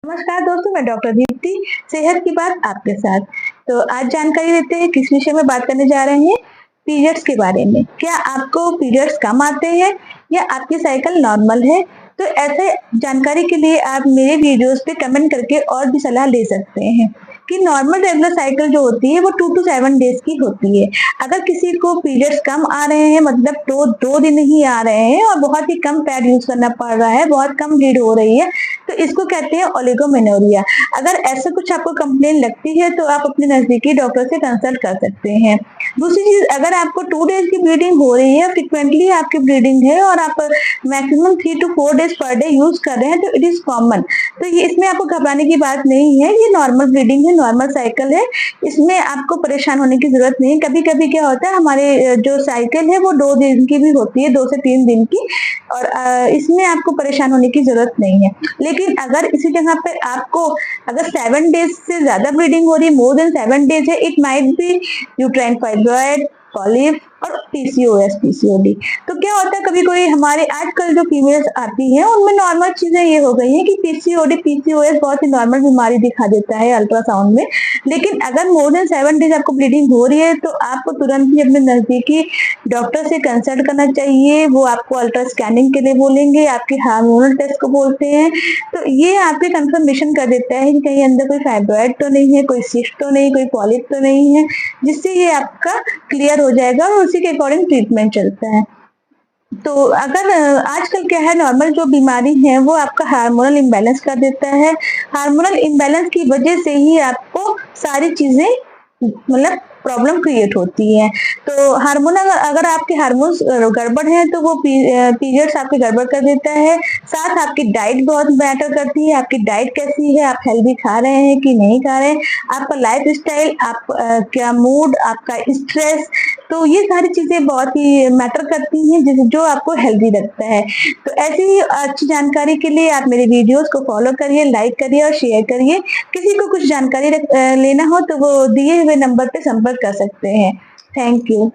नमस्कार दोस्तों, मैं डॉक्टर दीप्ति सेहत की बात आपके साथ। तो आज जानकारी देते हैं किस विषय में बात करने जा रहे हैं। पीरियड्स के बारे में। क्या आपको पीरियड्स कम आते हैं या आपकी साइकिल नॉर्मल है? तो ऐसे जानकारी के लिए आप मेरे वीडियोस पे कमेंट करके और भी सलाह ले सकते हैं कि नॉर्मल रेगुलर साइकिल जो होती है वो 2 to 7 डेज की होती है। अगर किसी को पीरियड्स कम आ रहे हैं, मतलब तो 2 दिन ही आ रहे हैं और बहुत ही कम पैड यूज करना पड़ रहा है, बहुत कम ब्लीड हो रही है, तो इसको कहते हैं ओलिगोमेनोरिया। अगर ऐसा कुछ आपको कंप्लेन लगती है तो आप अपने नजदीकी डॉक्टर से कंसल्ट कर सकते हैं। दूसरी चीज, अगर आपको 2 डेज की ब्लीडिंग हो रही है, फ्रिक्वेंटली आपकी ब्लीडिंग है और आप maximum 3 to 4 days per day use कर रहे हैं, तो इट इज कॉमन। तो ये इसमें आपको घबराने की बात नहीं है, ये नॉर्मल ब्लीडिंग है, नॉर्मल साइकिल है, इसमें आपको परेशान होने की जरूरत नहीं है। कभी कभी क्या होता है, हमारे जो साइकिल है वो 2 दिन की भी होती है, 2 से 3 दिन की, और इसमें आपको परेशान होने की जरूरत नहीं है। लेकिन अगर इसी जगह पे आपको अगर 7 डेज से ज्यादा ब्लीडिंग हो रही है, मोर देन 7 डेज है, it might be uterine fibroid, polyp और पीसीओएस पीसीओडी। तो क्या होता है, कभी कोई हमारे आजकल जो फीमेल्स आती हैं उनमें नॉर्मल चीजें ये हो गई हैं कि पीसीओडी पीसीओएस बहुत ही नॉर्मल बीमारी दिखा देता है अल्ट्रासाउंड में। लेकिन अगर मोर देन 7 डेज आपको ब्लीडिंग हो रही है तो आपको तुरंत ही अपने नजदीकी डॉक्टर से कंसल्ट करना चाहिए। वो आपको अल्ट्रा स्कैनिंग के लिए बोलेंगे, आपके हार्मोनल टेस्ट को बोलते हैं। तो ये आपके कंफर्मेशन कर देता है कि कहीं अंदर कोई फाइब्रॉइड तो नहीं है, कोई सिस्ट तो नहीं, कोई पॉलिप तो नहीं है, जिससे ये आपका क्लियर हो जाएगा और उसी के अकॉर्डिंग ट्रीटमेंट चलता है। तो अगर आजकल क्या है, नॉर्मल जो बीमारी है वो आपका हार्मोनल इम्बैलेंस कर देता है। हार्मोनल इम्बैलेंस की वजह से ही आपको सारी चीजें मतलब प्रॉब्लम क्रिएट होती है। तो हार्मोन अगर आपके हार्मोन्स गड़बड़ हैं तो वो पीरियड्स आपके गड़बड़ कर देता है। साथ आपकी डाइट बहुत मैटर करती है। आपकी डाइट कैसी है, आप हेल्दी खा रहे हैं कि नहीं खा रहे हैं, आपका लाइफ स्टाइल, आप क्या मूड, आपका स्ट्रेस, तो ये सारी चीजें बहुत ही मैटर करती हैं जो आपको हेल्दी रखता है। तो ऐसी ही अच्छी जानकारी के लिए आप मेरे वीडियोस को फॉलो करिए, लाइक करिए और शेयर करिए। किसी को कुछ जानकारी लेना हो तो वो दिए हुए नंबर पे संपर्क कर सकते हैं। Thank you.